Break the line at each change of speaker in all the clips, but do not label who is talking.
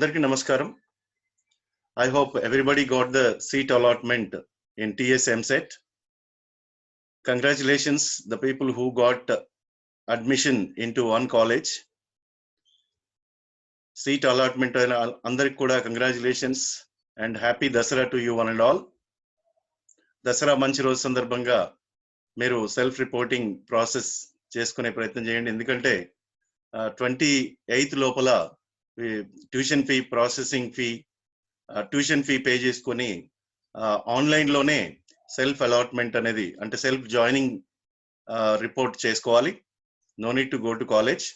Andariki namaskaram. I hope everybody got the seat allotment in TS MSET. Congratulations, the people who got admission into one college. Seat allotment andariki kuda congratulations and happy Dasara to you one and all. Dasara manchi roju sandarbhanga మీరు self reporting process చేసుకునే ప్రయత్నం చేయండి. ఎందుకంటే 28 లోపల tuition fee processing fee tuition fee pay చేసుకొని online లోనే self allotment అనేది అంటే సెల్ఫ్ జాయినింగ్ రిపోర్ట్ చేసుకోవాలి. No need to go to college.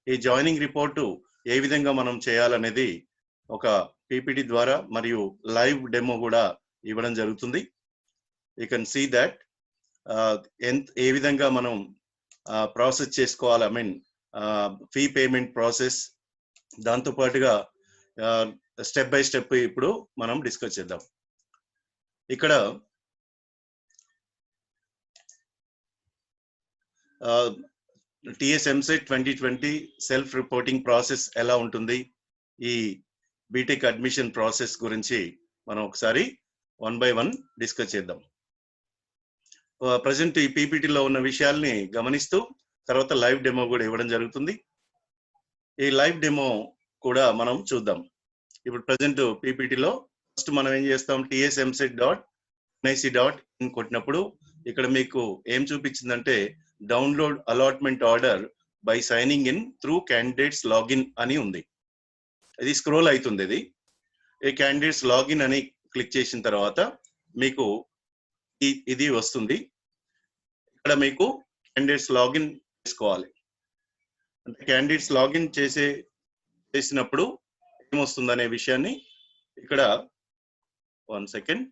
ఈ జాయినింగ్ రిపోర్టు ఏ విధంగా మనం చేయాలనేది ఒక పీపీటీ ద్వారా మరియు లైవ్ డెమో కూడా ఇవ్వడం జరుగుతుంది. యూ కెన్ సీ దట్ ఏ విధంగా మనం ప్రాసెస్ చేసుకోవాలి. I mean fee payment process, దాంతో పాటుగా స్టెప్ బై స్టెప్ ఇప్పుడు మనం డిస్కస్ చేద్దాం. ఇక్కడ TS EAMCET 2020 self reporting process ఎలా ఉంటుంది, ఈ బీటెక్ అడ్మిషన్ ప్రాసెస్ గురించి మనం ఒకసారి 1 by 1 డిస్కస్ చేద్దాం. ప్రజెంట్ ఈ పీపీటీలో ఉన్న విషయాల్ని గమనిస్తూ తర్వాత లైవ్ డెమో కూడా ఇవ్వడం జరుగుతుంది. ఈ లైవ్ డెమో కూడా మనం చూద్దాం. ఇప్పుడు ప్రజెంట్ పీపీటీలో ఫస్ట్ మనం ఏం చేస్తాం, tsmset.nic.in కొట్టినప్పుడు ఇక్కడ మీకు ఏం చూపించిందంటే download allotment order by signing in through candidates login అని ఉంది. ఇది స్క్రోల్ అవుతుంది. ఈ క్యాండిడేట్స్ లాగిన్ అని క్లిక్ చేసిన తర్వాత మీకు ఇది వస్తుంది. ఇక్కడ మీకు క్యాండిడేట్స్ లాగిన్ చేసుకోవాలి. అంటే క్యాండిడేట్స్ లాగిన్ చేసినప్పుడు ఏమొస్తుంది అనే విషయాన్ని ఇక్కడ 1 సెకండ్,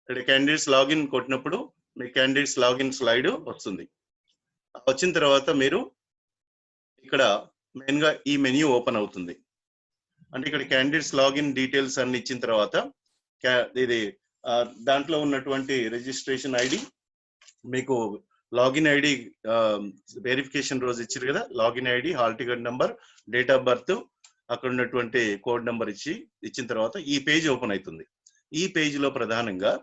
ఇక్కడ క్యాండిడేట్స్ లాగిన్ కొట్టినప్పుడు మీ క్యాండిడేట్స్ లాగిన్ స్లైడ్ వస్తుంది. వచ్చిన తర్వాత మీరు ఇక్కడ మెయిన్ గా ఈ మెన్యూ ఓపెన్ అవుతుంది. అంటే ఇక్కడ క్యాండిడేట్స్ లాగిన్ డీటెయిల్స్ అన్ని ఇచ్చిన తర్వాత ఇది దాంట్లో ఉన్నటువంటి రిజిస్ట్రేషన్ ఐడి, మీకు లాగిన్ ఐడి వెరిఫికేషన్ రోజు ఇచ్చారు కదా, login ID, hall ticket number, date of birth, అక్కడ ఉన్నటువంటి కోడ్ నెంబర్ ఇచ్చిన తర్వాత ఈ పేజ్ ఓపెన్ అవుతుంది. ఈ పేజ్ లో ప్రధానంగా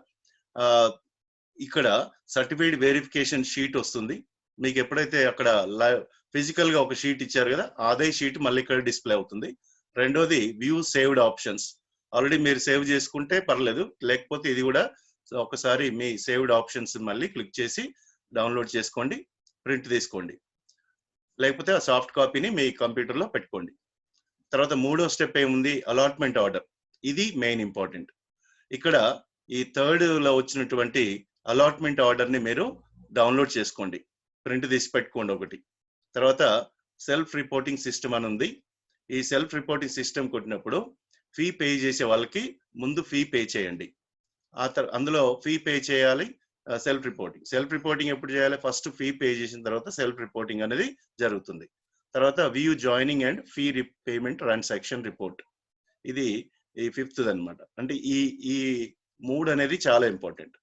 ఇక్కడ సర్టిఫైడ్ వెరిఫికేషన్ షీట్ వస్తుంది. మీకు ఎప్పుడైతే అక్కడ ఫిజికల్ గా ఒక షీట్ ఇచ్చారు కదా, అదే షీట్ మళ్ళీ ఇక్కడ డిస్ప్లే అవుతుంది. రెండోది వ్యూ సేవ్డ్ ఆప్షన్స్. ఆల్రెడీ మీరు సేవ్ చేసుకుంటే పర్లేదు, లేకపోతే ఇది కూడా ఒకసారి మీ సేవ్డ్ ఆప్షన్స్ మళ్ళీ క్లిక్ చేసి డౌన్లోడ్ చేసుకోండి, ప్రింట్ తీసుకోండి, లేకపోతే ఆ సాఫ్ట్ కాపీని మీ కంప్యూటర్లో పెట్టుకోండి. తర్వాత మూడో స్టెప్ ఏముంది, అలాట్మెంట్ ఆర్డర్. ఇది మెయిన్ ఇంపార్టెంట్. ఇక్కడ ఈ థర్డ్ లో వచ్చినటువంటి అలాట్మెంట్ ఆర్డర్ ని మీరు డౌన్లోడ్ చేసుకోండి, ప్రింట్ తీసి పెట్టుకోండి ఒకటి. తర్వాత సెల్ఫ్ రిపోర్టింగ్ సిస్టమ్ అని ఉంది. ఈ సెల్ఫ్ రిపోర్టింగ్ సిస్టమ్ కొట్టినప్పుడు ఫీ పే చేసే వాళ్ళకి ముందు ఫీ పే చేయండి. అందులో ఫీ పే చేయాలి. సెల్ఫ్ రిపోర్టింగ్ ఎప్పుడు చేయాలి, ఫస్ట్ ఫీ పే చేసిన తర్వాత సెల్ఫ్ రిపోర్టింగ్ అనేది జరుగుతుంది. తర్వాత view joining and fee payment transaction report, ఇది ఈ ఫిఫ్త్ అనమాట. అంటే ఈ మూడు అనేది చాలా ఇంపార్టెంట్.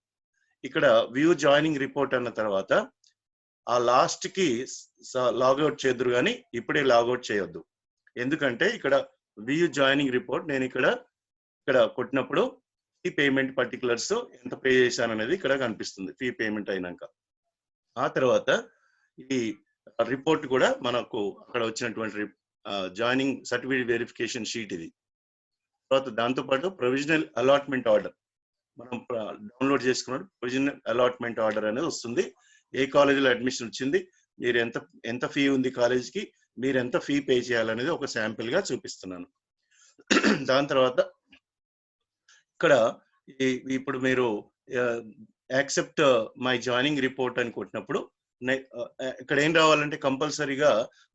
ఇక్కడ వ్యూ జాయినింగ్ రిపోర్ట్ అన్న తర్వాత ఆ లాస్ట్ కి లాగౌట్ చేద్దురు కానీ ఇప్పుడే లాగౌట్ చేయొద్దు. ఎందుకంటే ఇక్కడ వ్యూ జాయినింగ్ రిపోర్ట్ నేను ఇక్కడ కొట్టినప్పుడు ఫీ పేమెంట్ పర్టికులర్స్ ఎంత పే చేశాను అనేది ఇక్కడ కనిపిస్తుంది ఫీ పేమెంట్ అయినాక. ఆ తర్వాత ఈ రిపోర్ట్ కూడా మనకు అక్కడ వచ్చినటువంటి జాయినింగ్ సర్టిఫికేట్ వెరిఫికేషన్ షీట్ ఇది. తర్వాత దాంతోపాటు ప్రొవిజనల్ అలాట్మెంట్ ఆర్డర్ మనం డౌన్లోడ్ చేసుకున్నప్పుడు ప్రొవిజనల్ అలాట్మెంట్ ఆర్డర్ అనేది వస్తుంది. ఏ కాలేజీలో అడ్మిషన్ వచ్చింది, మీరు ఎంత ఫీ ఉంది కాలేజీకి, మీరు ఎంత ఫీ పే చేయాలనేది ఒక శాంపిల్ గా చూపిస్తున్నాను. దాని తర్వాత ఇక్కడ ఇప్పుడు మీరు యాక్సెప్ట్ మై జాయినింగ్ రిపోర్ట్ అని కొట్టినప్పుడు ఇక్కడ ఏం రావాలంటే కంపల్సరీగా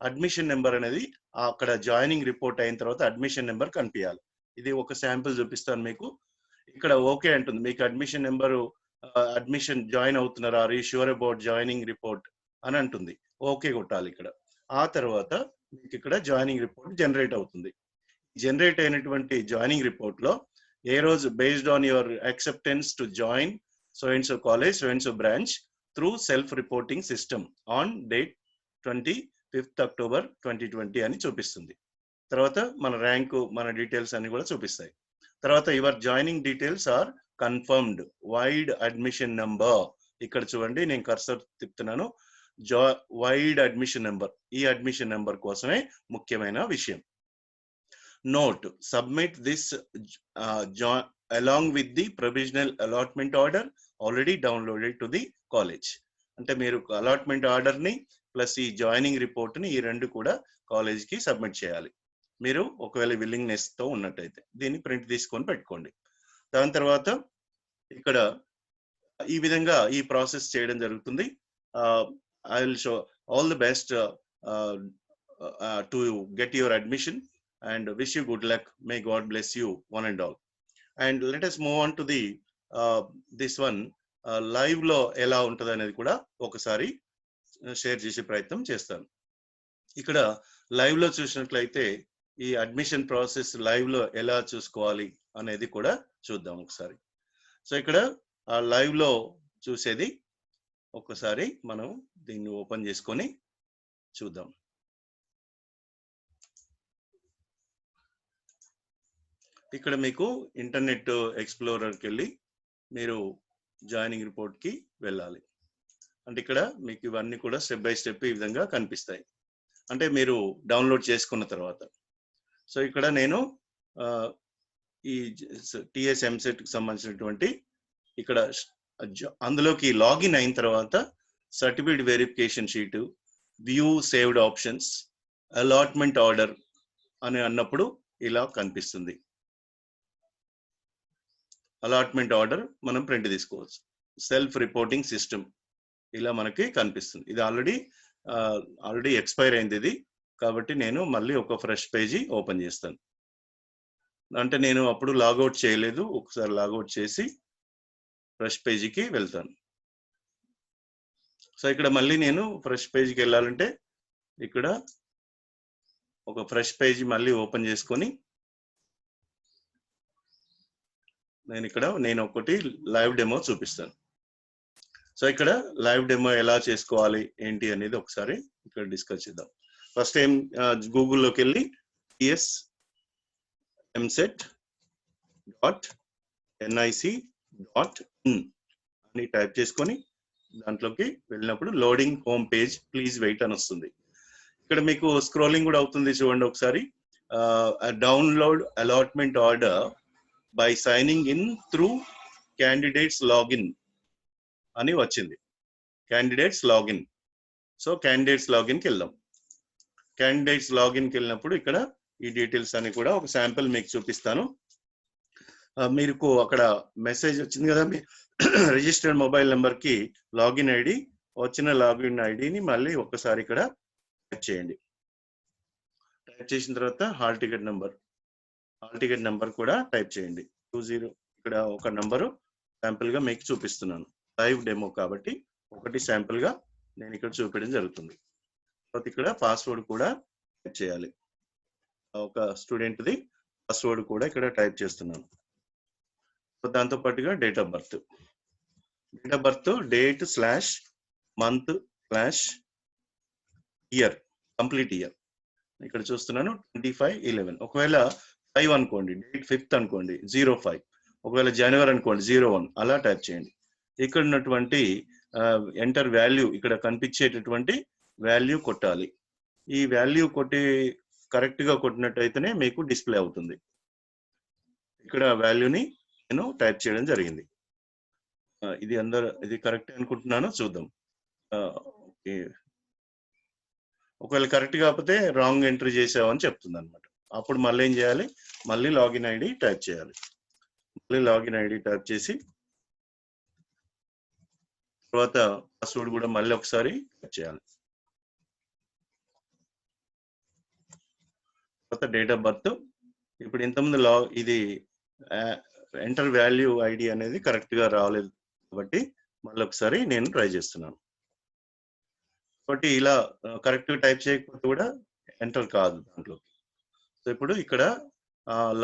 అడ్మిషన్ నెంబర్ అనేది అక్కడ జాయినింగ్ రిపోర్ట్ అయిన తర్వాత అడ్మిషన్ నెంబర్ కనిపించాలి. ఇది ఒక శాంపిల్ చూపిస్తాను మీకు. ఇక్కడ ఓకే అంటుంది, మీకు అడ్మిషన్ నెంబరు అడ్మిషన్ జాయిన్ అవుతున్నారా, are you sure about joining report అని అంటుంది. ఓకే కొట్టాలి ఇక్కడ. ఆ తర్వాత మీకు ఇక్కడ జాయినింగ్ రిపోర్ట్ జనరేట్ అవుతుంది. జనరేట్ అయినటువంటి జాయినింగ్ రిపోర్ట్ లో ఏ రోజు based on your acceptance to join so and so college so and so branch through self reporting system on date 20 5th October 2020 అని చూపిస్తుంది. తర్వాత మన ర్యాంకు, మన డీటెయిల్స్ అన్ని కూడా చూపిస్తాయి. తర్వాత your joining details are confirmed, vide admission number. ఇక్కడ చూడండి, నేను కర్సర్ తిప్పుతున్నాను. వైడ్ అడ్మిషన్ నెంబర్, ఈ అడ్మిషన్ నెంబర్ కోసమే ముఖ్యమైన విషయం. Note, submit this along with the provisional allotment order already downloaded to the college. అంటే మీరు అలాట్మెంట్ ఆర్డర్ ని ప్లస్ ఈ జాయినింగ్ రిపోర్ట్ ని, ఈ రెండు కూడా కాలేజ్ కి సబ్మిట్ చేయాలి. మీరు ఒకవేళ విల్లింగ్నెస్ తో ఉన్నట్టయితే దీన్ని ప్రింట్ తీసుకొని పెట్టుకోండి. దాని తర్వాత ఇక్కడ ఈ విధంగా ఈ ప్రాసెస్ చేయడం జరుగుతుంది. I will show all the best to get your admission and wish you good luck. May God bless you one and all. And let us move on to the this one live లో ఎలా ఉంటుంది అనేది కూడా ఒకసారి share చేసే ప్రయత్నం చేస్తాను. ఇక్కడ లైవ్ లో చూసినట్లయితే ఈ అడ్మిషన్ ప్రాసెస్ లైవ్ లో ఎలా చూసుకోవాలి అనేది కూడా చూద్దాం ఒకసారి. సో ఇక్కడ లైవ్ లో చూసేది ఒకసారి మనం దీన్ని ఓపెన్ చేసుకొని చూద్దాం. ఇక్కడ మీకు ఇంటర్నెట్ ఎక్స్ప్లోరర్కి వెళ్ళి మీరు జాయినింగ్ రిపోర్ట్ కి వెళ్ళాలి. అంటే ఇక్కడ మీకు ఇవన్నీ కూడా స్టెప్ బై స్టెప్ ఈ విధంగా కనిపిస్తాయి, అంటే మీరు డౌన్లోడ్ చేసుకున్న తర్వాత. సో ఇక్కడ నేను ఈ టిఎస్ ఎంసెట్ కి సంబంధించినటువంటి ఇక్కడ అందులోకి లాగిన్ అయిన తర్వాత certificate verification sheet, view saved options, allotment order అని అన్నప్పుడు ఇలా కనిపిస్తుంది. అలాట్మెంట్ ఆర్డర్ మనం ప్రింట్ తీసుకోవచ్చు. సెల్ఫ్ రిపోర్టింగ్ సిస్టమ్ ఇలా మనకి కనిపిస్తుంది. ఇది ఆల్రెడీ ఎక్స్పైర్ అయింది ఇది, కాబట్టి నేను మళ్ళీ ఒక ఫ్రెష్ పేజీ ఓపెన్ చేస్తాను. అంటే నేను అప్పుడు లాగౌట్ చేయలేదు, ఒకసారి లాగౌట్ చేసి ఫ్రెష్ పేజీకి వెళ్తాను. సో ఇక్కడ మళ్ళీ నేను ఫ్రెష్ పేజీకి వెళ్ళాలంటే ఇక్కడ ఒక ఫ్రెష్ పేజీ మళ్ళీ ఓపెన్ చేసుకొని నేను ఒకటి లైవ్ డెమో చూపిస్తాను. సో ఇక్కడ లైవ్ డెమో ఎలా చేసుకోవాలి ఏంటి అనేది ఒకసారి ఇక్కడ డిస్కస్ చేద్దాం. ఫస్ట్ టైం గూగుల్లోకి వెళ్ళి TSMset.nic.in అని టైప్ చేసుకొని దాంట్లోకి వెళ్ళినప్పుడు loading home page please wait అని వస్తుంది. ఇక్కడ మీకు స్క్రోలింగ్ కూడా అవుతుంది చూడండి ఒకసారి. Download allotment order by signing in through candidates login అని వచ్చింది. Candidates login. సో క్యాండిడేట్స్ లాగిన్కి వెళ్దాం. క్యాండిడేట్స్ లాగిన్కి వెళ్ళినప్పుడు ఇక్కడ ఈ డీటెయిల్స్ అని కూడా ఒక శాంపిల్ మీకు చూపిస్తాను. మీకు అక్కడ మెసేజ్ వచ్చింది కదా, మీ రిజిస్టర్డ్ మొబైల్ నెంబర్ కి లాగిన్ ఐడి, వచ్చిన లాగిన్ ఐడిని మళ్ళీ ఒక్కసారి ఇక్కడ టైప్ చేయండి. టైప్ చేసిన తర్వాత హాల్ టికెట్ నెంబర్ కూడా టైప్ చేయండి. 20 ఇక్కడ ఒక నంబరు శాంపిల్ గా మీకు చూపిస్తున్నాను. లైవ్ డెమో కాబట్టి ఒకటి శాంపిల్ గా నేను ఇక్కడ చూపించడం జరుగుతుంది. తర్వాత ఇక్కడ పాస్వర్డ్ కూడా టైప్ చేయాలి. ఒక స్టూడెంట్ ది పాస్వర్డ్ కూడా ఇక్కడ టైప్ చేస్తున్నాను. దాంతో పాటుగా date of birth, date slash month slash year, complete year ఇక్కడ చూస్తున్నాను 25/11. ఒకవేళ 5 అనుకోండి, డేట్ 5th అనుకోండి 05, ఒకవేళ జనవరి అనుకోండి 01, అలా టైప్ చేయండి. ఇక్కడ ఉన్నటువంటి ఎంటర్ వాల్యూ, ఇక్కడ కనిపించేటటువంటి వాల్యూ కొట్టాలి. ఈ వాల్యూ కొట్టి కరెక్ట్ గా కొట్టినట్టయితేనే మీకు డిస్ప్లే అవుతుంది. ఇక్కడ వాల్యూని నేను టైప్ చేయడం జరిగింది. ఇది కరెక్ట్ అనుకుంటున్నాను, చూద్దాం. ఒకవేళ కరెక్ట్ కాకపోతే రాంగ్ ఎంట్రీ చేసావని చెప్తుంది అనమాట. అప్పుడు మళ్ళీ ఏం చేయాలి, మళ్ళీ లాగిన్ ఐడి టైప్ చేయాలి. మళ్ళీ లాగిన్ ఐడి టైప్ చేసి తర్వాత పాస్వర్డ్ కూడా మళ్ళీ ఒకసారి టైప్ చేయాలి. తర్వాత డేట్ ఆఫ్ బర్త్, ఇప్పుడు ఇంతకుముందు ఇది ఎంటర్ వాల్యూ ఐడి అనేది కరెక్ట్ గా రాలేదు కాబట్టి మళ్ళీ ఒకసారి నేను ట్రై చేస్తున్నాను. కాబట్టి ఇలా కరెక్ట్ గా టైప్ చేయకపోతే కూడా ఎంటర్ కాదు దాంట్లో. సో ఇప్పుడు ఇక్కడ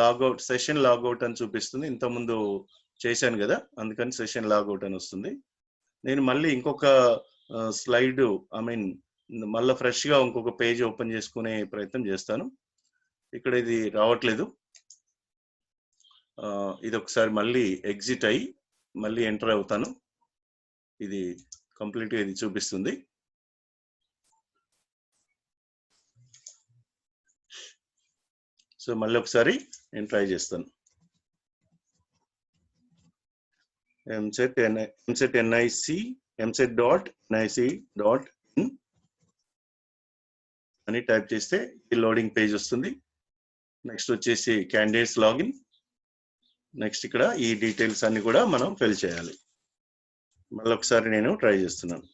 లాగౌట్, సెషన్ లాగౌట్ అని చూపిస్తుంది. ఇంతకుముందు చేశాను కదా, అందుకని సెషన్ లాగౌట్ అని వస్తుంది. నేను మళ్ళీ ఇంకొక స్లైడ్, మళ్ళీ ఫ్రెష్గా ఇంకొక పేజ్ ఓపెన్ చేసుకునే ప్రయత్నం చేస్తాను. ఇక్కడ ఇది రావట్లేదు. ఇది ఒకసారి మళ్ళీ ఎగ్జిట్ అయ్యి మళ్ళీ ఎంటర్ అవుతాను. ఇది కంప్లీట్గా ఇది చూపిస్తుంది. సో మళ్ళీ ఒకసారి నేను ట్రై చేస్తాను. MCET.NIC.in అని టైప్ చేస్తే ఈ లోడింగ్ పేజ్ వస్తుంది. నెక్స్ట్ వచ్చేసి క్యాండిడేట్స్ లాగిన్. నెక్స్ట్ ఇక్కడ ఈ డీటెయిల్స్ అన్ని కూడా మనం ఫిల్ చేయాలి. మళ్ళీ ఒకసారి నేను ట్రై చేస్తున్నాను.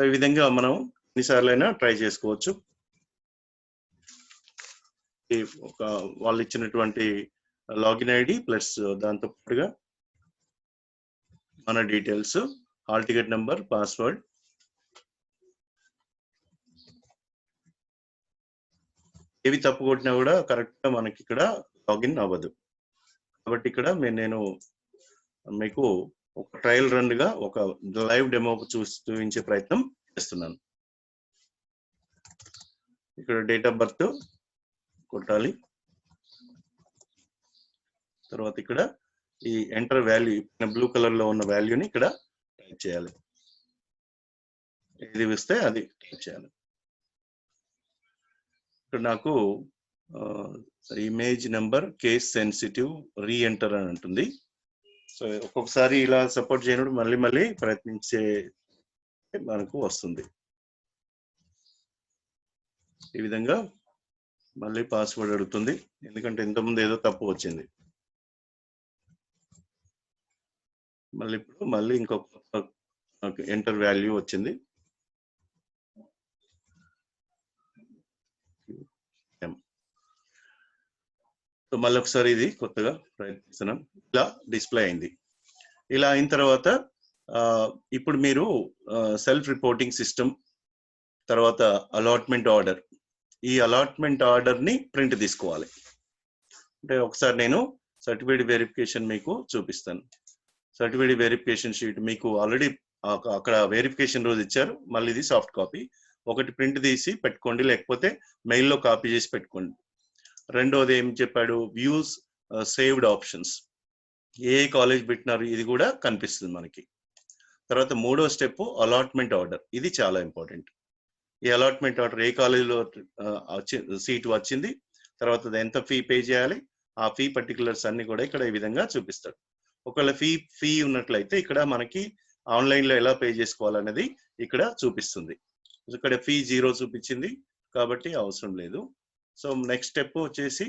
ఈ విధంగా మనం ఎన్నిసార్లైనా ట్రై చేసుకోవచ్చు. ఒక వాళ్ళు ఇచ్చినటువంటి లాగిన్ ఐడి ప్లస్ దాంతో పాటుగా మన details, hall ticket number, password, ఏవి తప్పు కొట్టినా కూడా కరెక్ట్గా మనకి ఇక్కడ లాగిన్ అవ్వదు. కాబట్టి ఇక్కడ నేను మీకు ఒక ట్రయల్ రన్గా ఒక లైవ్ డెమో చూపించే ప్రయత్నం చేస్తున్నాను. ఇక్కడ డేట్ ఆఫ్ బర్త్ కొట్టాలి. తర్వాత ఇక్కడ ఈ ఎంటర్ వాల్యూ బ్లూ కలర్ లో ఉన్న వాల్యూని ఇక్కడ టైప్ చేయాలి. ఏది వస్తే అది టైప్ చేయాలి. ఇక్కడ నాకు image number case sensitive re-enter అని ఉంటుంది. సో ఒక్కొక్కసారి ఇలా సపోర్ట్ చేయనప్పుడు మళ్ళీ మళ్ళీ ప్రయత్నించే మనకు వస్తుంది. ఈ విధంగా మళ్ళీ పాస్వర్డ్ అడుగుతుంది, ఎందుకంటే ఇంతకుముందు ఏదో తప్పు వచ్చింది. మళ్ళీ ఇంకొక ఎంటర్ వాల్యూ వచ్చింది. సో మళ్ళీ ఒకసారి ఇది కొత్తగా ప్రయత్నిస్తున్నాం. ఇలా డిస్ప్లే అయింది. ఇలా అయిన తర్వాత ఇప్పుడు మీరు సెల్ఫ్ రిపోర్టింగ్ సిస్టమ్, తర్వాత అలాట్మెంట్ ఆర్డర్, ఈ అలాట్మెంట్ ఆర్డర్ ని ప్రింట్ తీసుకోవాలి. అంటే ఒకసారి నేను సర్టిఫికేట్ వెరిఫికేషన్ మీకు చూపిస్తాను. సర్టిఫికేట్ వెరిఫికేషన్ షీట్ మీకు ఆల్రెడీ అక్కడ వెరిఫికేషన్ రోజు ఇచ్చారు. మళ్ళీ ఇది సాఫ్ట్ కాపీ. ఒకటి ప్రింట్ తీసి పెట్టుకోండి, లేకపోతే మెయిల్లో కాపీ చేసి పెట్టుకోండి. రెండోది ఏం చెప్పాడు, వ్యూస్ సేవ్డ్ ఆప్షన్స్, ఏ కాలేజ్ పెట్టినారు ఇది కూడా కనిపిస్తుంది మనకి. తర్వాత మూడో స్టెప్ అలాట్మెంట్ ఆర్డర్. ఇది చాలా ఇంపార్టెంట్. ఈ అలాట్మెంట్ ఆర్డర్ ఏ కాలేజీలో సీట్ వచ్చింది, తర్వాత ఎంత ఫీ పే చేయాలి, ఆ ఫీ పర్టికులర్స్ అన్ని కూడా ఇక్కడ ఈ విధంగా చూపిస్తాడు. ఒకవేళ ఫీ ఉన్నట్లయితే ఇక్కడ మనకి ఆన్లైన్ లో ఎలా పే చేసుకోవాలనేది ఇక్కడ చూపిస్తుంది. ఇక్కడ ఫీ 0 చూపించింది కాబట్టి అవసరం లేదు. సో నెక్స్ట్ స్టెప్ వచ్చేసి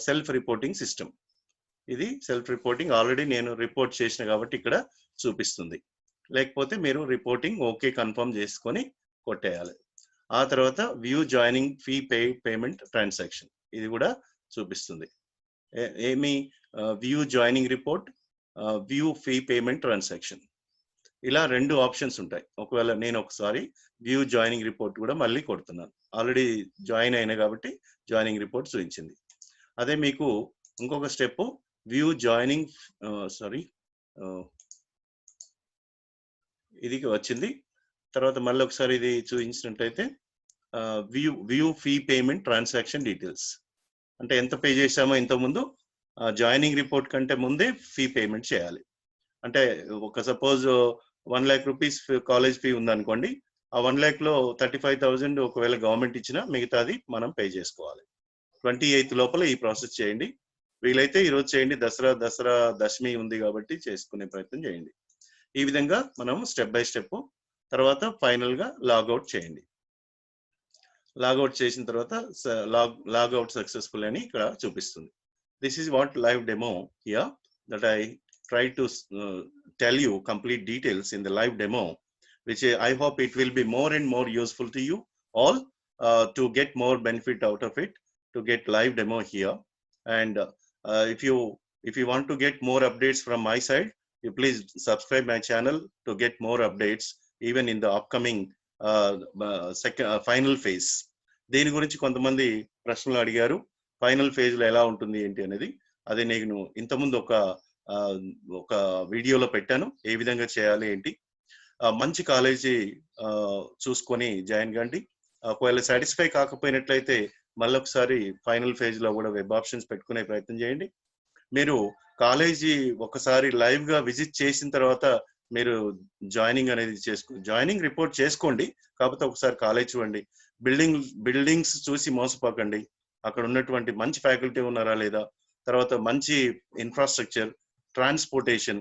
సెల్ఫ్ రిపోర్టింగ్ సిస్టమ్. ఇది సెల్ఫ్ రిపోర్టింగ్ ఆల్రెడీ నేను రిపోర్ట్ చేసిన కాబట్టి ఇక్కడ చూపిస్తుంది. లేకపోతే మీరు రిపోర్టింగ్ ఓకే కన్ఫర్మ్ చేసుకొని కొట్టేయాలి. ఆ తర్వాత view joining fee payment transaction, ఇది కూడా చూపిస్తుంది. ఏమి view joining report, view fee payment transaction, ఇలా 2 ఆప్షన్స్ ఉంటాయి. ఒకవేళ నేను ఒకసారి వ్యూ జాయినింగ్ రిపోర్ట్ కూడా మళ్ళీ కొడుతున్నాను. ఆల్రెడీ జాయిన్ అయినా కాబట్టి జాయినింగ్ రిపోర్ట్ చూపించింది. అదే మీకు ఇంకొక స్టెప్ వ్యూ జాయినింగ్ ఇది వచ్చింది. తర్వాత మళ్ళీ ఒకసారి ఇది చూపించినట్టయితే view fee payment transaction details, అంటే ఎంత పే చేశామో ఇంతకుముందు జాయినింగ్ రిపోర్ట్ కంటే ముందే ఫీ పేమెంట్ చేయాలి. అంటే ఒక suppose 1 lakh rupees college fee ఉందనుకోండి, ఆ 1 lakh లో 35,000 ఒకవేళ గవర్నమెంట్ ఇచ్చినా మిగతాది మనం పే చేసుకోవాలి. 28th లోపల ఈ ప్రాసెస్ చేయండి. వీలైతే ఈరోజు చేయండి, దసరా దశమి ఉంది కాబట్టి చేసుకునే ప్రయత్నం చేయండి. ఈ విధంగా మనం స్టెప్ బై స్టెప్. తర్వాత ఫైనల్ గా లాగౌట్ చేయండి. లాగౌట్ చేసిన తర్వాత లాగౌట్ సక్సెస్ఫుల్ అని ఇక్కడ చూపిస్తుంది. This is what live demo here that I try to tell you complete details in the live demo, which I hope it will be more and more useful to you all to get more benefit out of it, to get live demo here. And if you want to get more updates from my side, you please subscribe my channel to get more updates even in the upcoming final phase. దీని గురించి కొంతమంది ప్రశ్నలు అడిగారు, final phase లో ఎలా ఉంటుంది ఏంటి అనేది. అదే నేను ఇంతకుముందు ఒక వీడియోలో పెట్టాను, ఏ విధంగా చేయాలి ఏంటి. మంచి కాలేజీ చూసుకొని జాయిన్ కండి. ఒకవేళ సాటిస్ఫై కాకపోయినట్లయితే మళ్ళీ ఒకసారి ఫైనల్ ఫేజ్ లో కూడా వెబ్ ఆప్షన్స్ పెట్టుకునే ప్రయత్నం చేయండి. మీరు కాలేజీ ఒకసారి లైవ్ గా విజిట్ చేసిన తర్వాత మీరు జాయినింగ్ అనేది జాయినింగ్ రిపోర్ట్ చేసుకోండి. కాకపోతే ఒకసారి కాలేజ్ చూడండి. బిల్డింగ్స్ చూసి మోసపోకండి. అక్కడ ఉన్నటువంటి మంచి ఫ్యాకల్టీ ఉన్నారా లేదా, తర్వాత మంచి ఇన్ఫ్రాస్ట్రక్చర్, ట్రాన్స్పోర్టేషన్,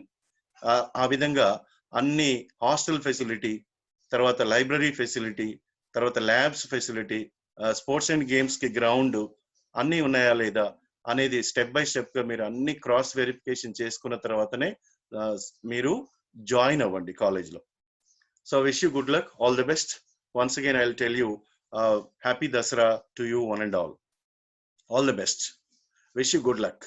ఆ విధంగా అన్ని హాస్టల్ ఫెసిలిటీ, తర్వాత లైబ్రరీ ఫెసిలిటీ, తర్వాత labs facility, sports and games కి గ్రౌండ్ అన్ని ఉన్నాయా లేదా అనేది స్టెప్ బై స్టెప్ గా మీరు అన్ని క్రాస్ వెరిఫికేషన్ చేసుకున్న తర్వాతనే మీరు జాయిన్ అవ్వండి కాలేజ్ లో. So wish you good luck, all the best. Once again I will tell you happy Dasara to you one and all. All the best. Wish you good luck.